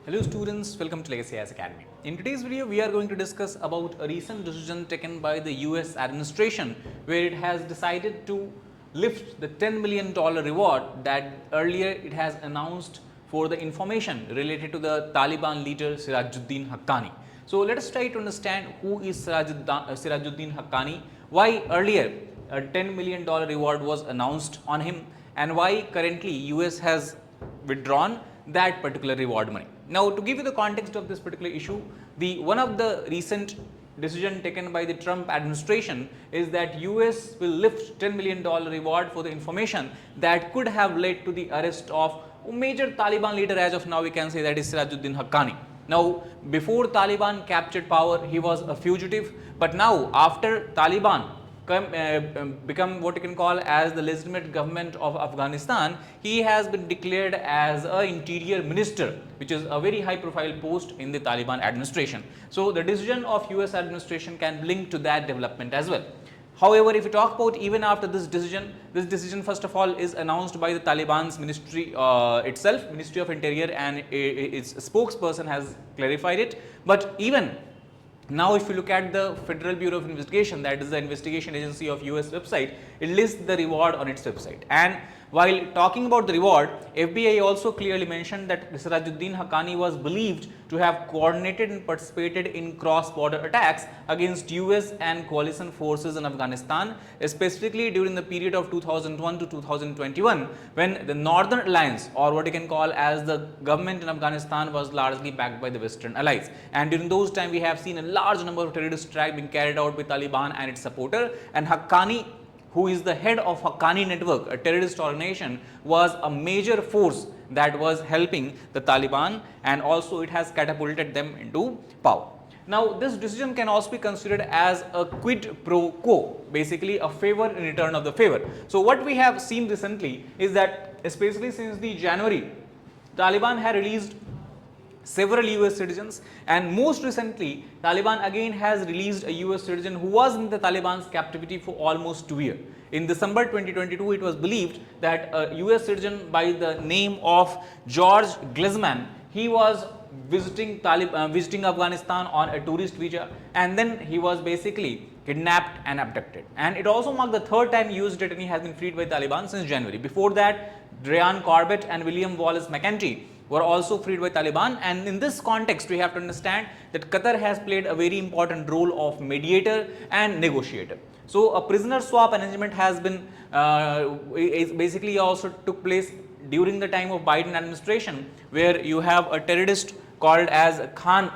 Hello students, welcome to Legacy IAS Academy. In today's video, we are going to discuss about a recent decision taken by the US administration where it has decided to lift the $10 million reward that earlier it has announced for the information related to the Taliban leader Sirajuddin Haqqani. So let us try to understand who is Sirajuddin Haqqani, why earlier a $10 million reward was announced on him, and why currently US has withdrawn that particular reward money. Now, to give you the context of this particular issue, one of the recent decision taken by the Trump administration is that US will lift $10 million reward for the information that could have led to the arrest of a major Taliban leader. As of now, we can say that is Sirajuddin Haqqani. Now, before Taliban captured power, he was a fugitive, but now after Taliban become what you can call as the legitimate government of Afghanistan, he has been declared as an interior minister, which is a very high profile post in the Taliban administration. So the decision of US administration can link to that development as well. However, if you talk about even after this decision first of all is announced by the Taliban's ministry itself, Ministry of Interior, and its spokesperson has clarified it. But even now, if you look at the Federal Bureau of Investigation, that is the investigation agency of US website, it lists the reward on its website. And while talking about the reward, FBI also clearly mentioned that Sirajuddin Haqqani was believed to have coordinated and participated in cross-border attacks against US and coalition forces in Afghanistan, specifically during the period of 2001 to 2021, when the Northern Alliance, or what you can call as the government in Afghanistan, was largely backed by the Western allies. And during those times, we have seen a large number of terrorist strikes being carried out by Taliban and its supporter, and Haqqani, who is the head of Haqqani Network, a terrorist organization, was a major force that was helping the Taliban, and also it has catapulted them into power. Now, this decision can also be considered as a quid pro quo, basically a favor in return of the favor. So, what we have seen recently is that, especially since the January, Taliban had released several US citizens, and most recently Taliban again has released a US citizen who was in the Taliban's captivity for almost 2 years. In December 2022, it was believed that a US citizen by the name of George Glesman, he was visiting Afghanistan on a tourist visa, and then he was basically kidnapped and abducted. And it also marked the third time US detainee has been freed by Taliban since January. Before that, Ryan Corbett and William Wallace McEntee were also freed by Taliban, and in this context we have to understand that Qatar has played a very important role of mediator and negotiator. So a prisoner swap arrangement has been basically also took place during the time of Biden administration, where you have a terrorist called as Khan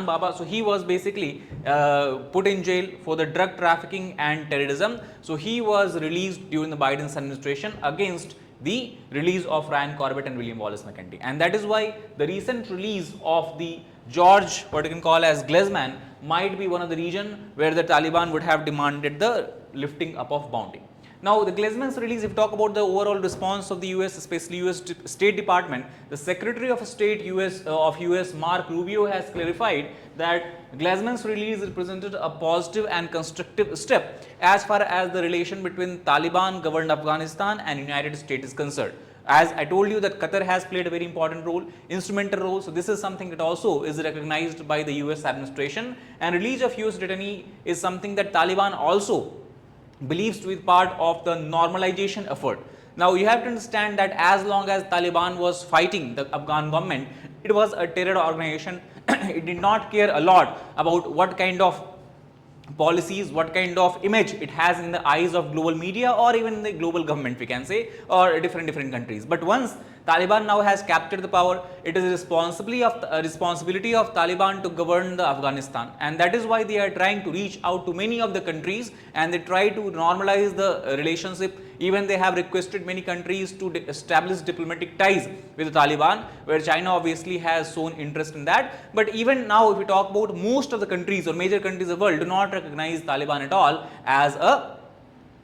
Baba. So he was basically put in jail for the drug trafficking and terrorism. So he was released during the Biden's administration against the release of Ryan Corbett and William Wallace McEntee, and that is why the recent release of the George, what you can call as Glesman, might be one of the region where the Taliban would have demanded the lifting up of bounty. Now, the Glesman's release, if you talk about the overall response of the US, especially US State Department, the Secretary of State of US Mark Rubio has clarified that Glesman's release represented a positive and constructive step as far as the relation between Taliban governed Afghanistan and United States is concerned. As I told you that Qatar has played a very important role, instrumental role. So this is something that also is recognized by the US administration, and release of US detainee is something that Taliban also believes to be part of the normalization effort. Now, you have to understand that as long as Taliban was fighting the Afghan government, it was a terror organization. It did not care a lot about what kind of policies, what kind of image it has in the eyes of global media or even the global government, we can say, or different countries. But once Taliban now has captured the power, it is a responsibility of Taliban to govern the Afghanistan, and that is why they are trying to reach out to many of the countries and they try to normalize the relationship. Even they have requested many countries to establish diplomatic ties with the Taliban, where China obviously has shown interest in that. But even now, if we talk about most of the countries or major countries of the world do not recognize Taliban at all as a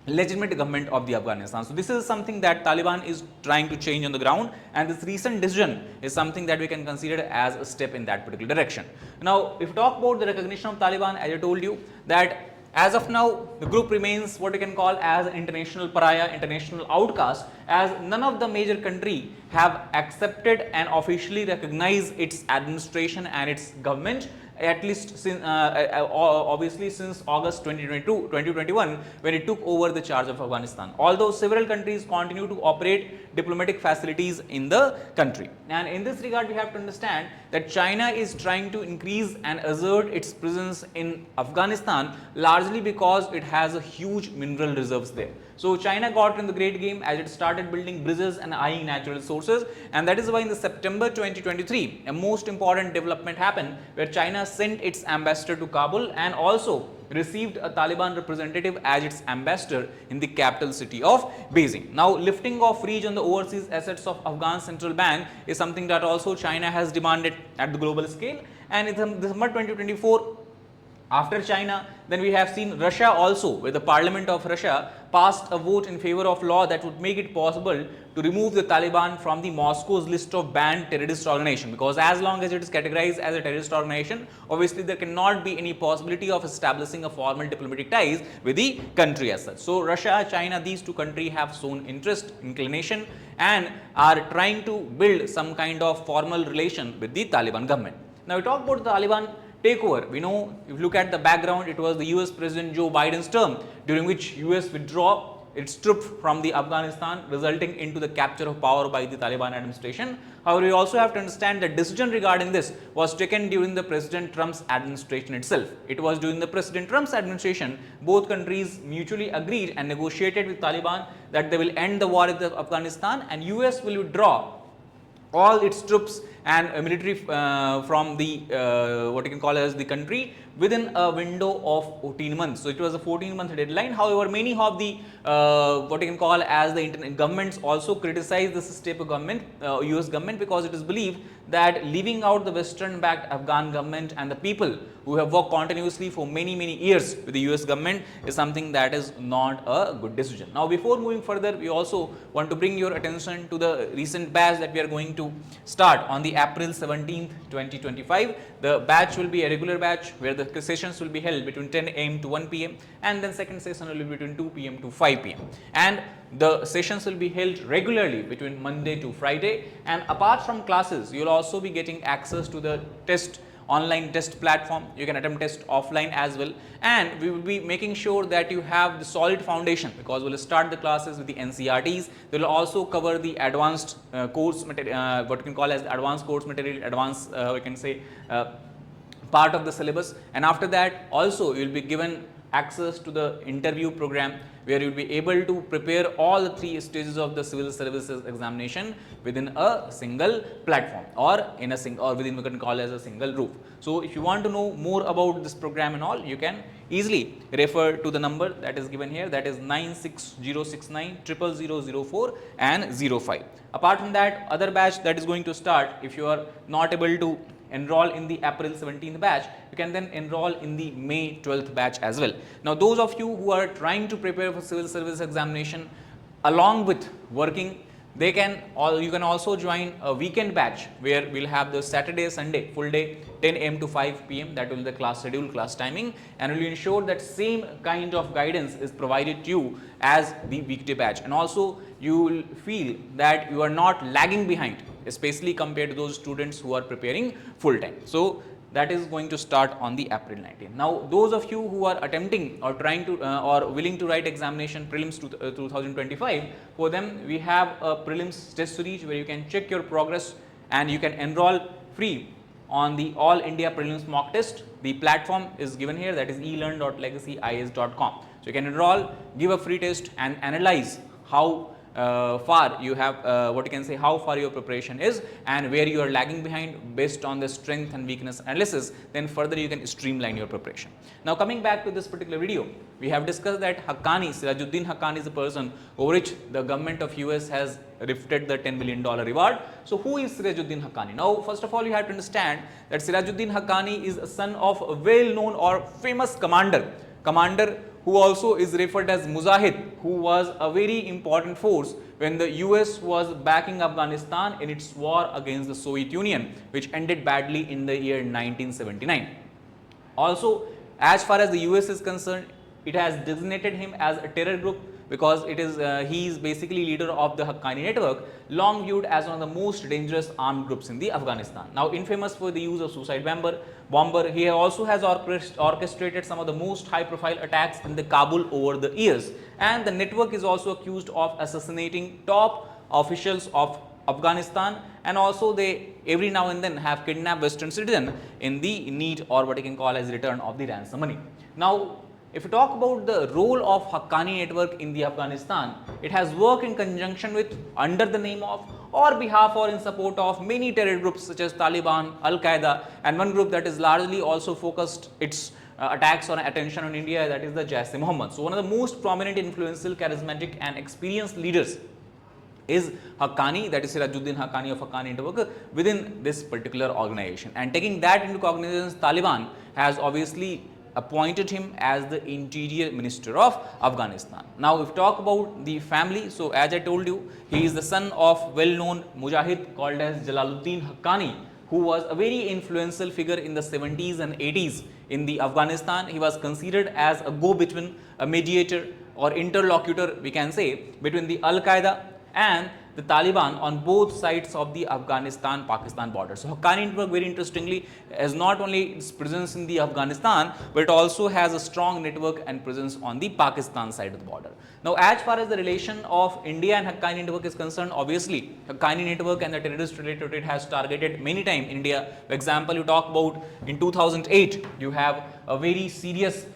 legitimate government of the Afghanistan. So this is something that Taliban is trying to change on the ground, and this recent decision is something that we can consider as a step in that particular direction. Now, if we talk about the recognition of Taliban, as I told you that As of now, the group remains what you can call as an international pariah, international outcast, as none of the major country have accepted and officially recognized its administration and its government, at least since obviously since August 2021 when it took over the charge of Afghanistan. Although several countries continue to operate diplomatic facilities in the country, and in this regard we have to understand that China is trying to increase and assert its presence in Afghanistan largely because it has a huge mineral reserves there. So China got in the great game as it started building bridges and eyeing natural resources, and that is why in the September 2023 a most important development happened where China sent its ambassador to Kabul and also received a Taliban representative as its ambassador in the capital city of Beijing. Now, lifting of freeze on the overseas assets of Afghan central bank is something that also China has demanded at the global scale, and in December 2024 after China, then we have seen Russia also, where the parliament of Russia passed a vote in favor of law that would make it possible to remove the Taliban from the Moscow's list of banned terrorist organization, because as long as it is categorized as a terrorist organization, obviously there cannot be any possibility of establishing a formal diplomatic ties with the country as such. So Russia, China, these two countries have shown interest, inclination, and are trying to build some kind of formal relation with the Taliban government. Now we talk about the Taliban takeover. We know, if you look at the background, it was the US President Joe Biden's term during which US withdraw its troops from the Afghanistan, resulting into the capture of power by the Taliban administration. However, we also have to understand that decision regarding this was taken during the President Trump's administration itself. It was during the President Trump's administration, both countries mutually agreed and negotiated with Taliban that they will end the war in Afghanistan and US will withdraw all its troops and military from the what you can call as the country within a window of 14 months. So it was a 14-month deadline. However, many of the what you can call as the internet governments also criticized this step of government, US government, because it is believed that leaving out the Western backed Afghan government and the people who have worked continuously for many years with the US government is something that is not a good decision. Now, before moving further, we also want to bring your attention to the recent batch that we are going to start on the April 17th, 2025. The batch will be a regular batch where the sessions will be held between 10 a.m. to 1 p.m. and then second session will be between 2 p.m. to 5 p.m. and the sessions will be held regularly between Monday to Friday, and apart from classes you will also be getting access to the online test platform. You can attempt test offline as well, and we will be making sure that you have the solid foundation, because we will start the classes with the NCRTs. They will also cover the advanced course material, what you can call as the advanced course material, advanced we can say part of the syllabus, and after that also you will be given access to the interview program where you will be able to prepare all the 3 stages of the civil services examination within a single platform or in a single or within we can call as a single roof. So if you want to know more about this program and all, you can easily refer to the number that is given here, that is 96069 00004 and 05. Apart from that, other batch that is going to start, if you are not able to enroll in the April 17th batch, you can then enroll in the May 12th batch as well. Now, those of you who are trying to prepare for civil service examination along with working, you can also join a weekend batch where we'll have the Saturday, Sunday full day 10 a.m. to 5 p.m. that will be the class schedule, class timing, and will ensure that same kind of guidance is provided to you as the weekday batch, and also you will feel that you are not lagging behind, especially compared to those students who are preparing full time. So that is going to start on the April 19th. Now, those of you who are attempting or trying to or willing to write examination prelims 2025, for them we have a prelims test series where you can check your progress and you can enroll free on the All India Prelims mock test. The platform is given here, that is elearn.legacyis.com. So you can enroll, give a free test and analyze how far you have what you can say how far your preparation is and where you are lagging behind based on the strength and weakness analysis. Then further you can streamline your preparation. Now, coming back to this particular video, we have discussed that Haqqani, Sirajuddin Haqqani is a person over which the government of US has rifted the $10 million reward. So who is Sirajuddin Haqqani? Now, first of all, you have to understand that Sirajuddin Haqqani is a son of a well-known or famous commander who also is referred as Mujahid, who was a very important force when the US was backing Afghanistan in its war against the Soviet Union, which ended badly in the year 1979. Also, as far as the US is concerned, it has designated him as a terror group because he is basically leader of the Haqqani network, long viewed as one of the most dangerous armed groups in the Afghanistan. Now infamous for the use of suicide bomber, he also has orchestrated some of the most high profile attacks in the Kabul over the years, and the network is also accused of assassinating top officials of Afghanistan, and also they every now and then have kidnapped Western citizens in the need, or what you can call as return of the ransom money. Now if you talk about the role of Haqqani network in the Afghanistan, it has worked in conjunction with, under the name of, or behalf or in support of many terror groups such as Taliban, Al-Qaeda, and one group that is largely also focused its attacks on attention on India, that is the Jaish-e-Mohammed. So one of the most prominent, influential, charismatic and experienced leaders is Haqqani, that is Sirajuddin Haqqani of Haqqani network within this particular organization. And taking that into cognizance, Taliban has obviously appointed him as the Interior Minister of Afghanistan. Now if we talk about the family, so as I told you, he is the son of well-known Mujahid called as Jalaluddin Haqqani, who was a very influential figure in the 70s and 80s in the Afghanistan. He was considered as a go-between, a mediator or interlocutor, we can say, between the Al-Qaeda and the Taliban on both sides of the Afghanistan-Pakistan border. So Haqqani network, very interestingly, has not only its presence in the Afghanistan, but it also has a strong network and presence on the Pakistan side of the border. Now as far as the relation of India and Haqqani network is concerned, obviously Haqqani network and the terrorist related it has targeted many times India. For example, you talk about in 2008, you have a very serious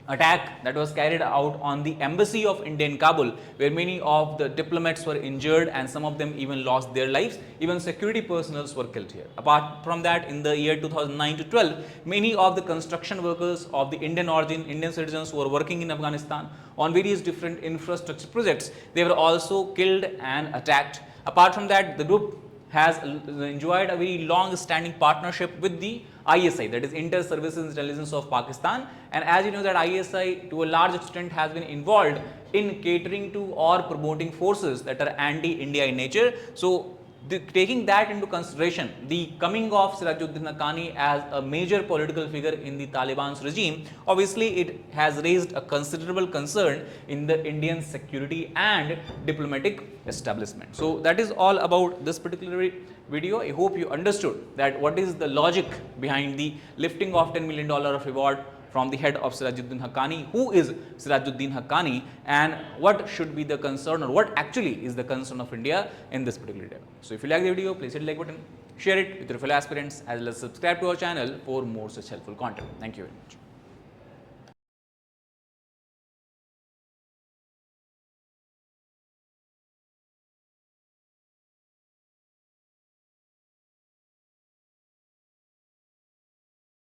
attack that was carried out on the embassy of India in Kabul, where many of the diplomats were injured and some of them even lost their lives. Even security personnel were killed here. Apart from that, in the year 2009 to 12, many of the construction workers of the Indian origin, Indian citizens who were working in Afghanistan on various different infrastructure projects, they were also killed and attacked. Apart from that, the group has enjoyed a very long-standing partnership with the ISI, that is Inter-Services Intelligence of Pakistan, and as you know that ISI to a large extent has been involved in catering to or promoting forces that are anti-India in nature. So taking that into consideration, the coming of Sirajuddin Haqqani as a major political figure in the Taliban's regime, obviously it has raised a considerable concern in the Indian security and diplomatic establishment. So that is all about this particular video. I hope you understood that what is the logic behind the lifting of $10 million of reward from the head of Sirajuddin Haqqani, who is Sirajuddin Haqqani, and what should be the concern, or what actually is the concern of India in this particular video. So if you like the video, please hit the like button, share it with your fellow aspirants, as well as subscribe to our channel for more such helpful content. Thank you very much.